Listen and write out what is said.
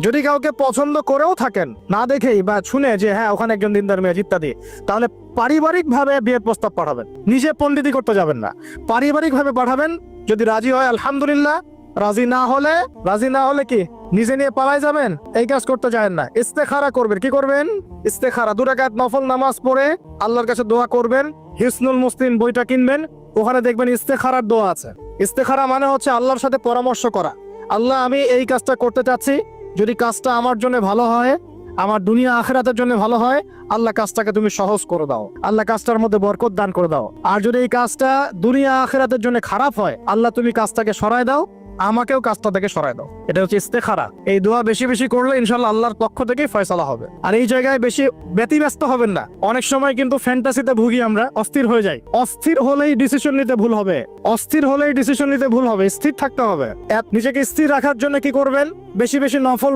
যদি কাউকে পছন্দ করেও থাকেন না দেখেই বা শুনে যে হ্যাঁ ওখানে একজন দিনদার মেয়ে ইত্যাদি, তাহলে পারিবারিক ভাবে বিয়ের প্রস্তাব পাঠাবেন, নিজে পণ্ডিতি করতে যাবেন না, পারিবারিক ভাবে পাঠাবেন। যদি রাজি হয় আলহামদুলিল্লাহ, রাজি না হলে কি নিজে নিয়ে পালাই যাবেন? এই কাজ করতে যাবেন না। ইস্তেখারা করবেন। কি করবেন? ইস্তেখারা। 2 রাকাত নফল নামাজ পড়ে আল্লাহর কাছে দোয়া করবেন। হিসনুল মুসলিম বইটা কিনবেন, ওখানে দেখবেন ইস্তেখারার দোয়া আছে। ইস্তেখারা মানে হচ্ছে আল্লাহর সাথে পরামর্শ করা। আল্লাহ, আমি এই কাজটা করতে চাচ্ছি, যদি কাজটা আমার জন্য ভালো হয়, আমার দুনিয়া আখিরাতের জন্য ভালো হয়, আল্লাহ কাজটাকে তুমি সহজ করে দাও, আল্লাহ কাজটার মধ্যে বরকত দান করে দাও। আর যদি এই কাজটা দুনিয়া আখিরাতের জন্য খারাপ হয়, আল্লাহ তুমি কাজটাকে সরায় দাও, আমাকেও কাজটা থেকে সরায় দাও। এটা হচ্ছে ইস্তেখারা। এই দোয়া বেশি বেশি করলে ইনশাআল্লাহ আল্লাহর পক্ষ থেকেই ফয়সালা হবে। আর এই জায়গায় বেশি ব্যতিব্যস্ত হবেন না। অনেক সময় কিন্তু ফ্যান্টাসিতে ভুগি আমরা, অস্থির হয়ে যাই। অস্থির হলেই ডিসিশন নিতে ভুল হবে, স্থির থাকতে হবে। নিজেকে স্থির রাখার জন্য কি করবেন? বেশি বেশি নফল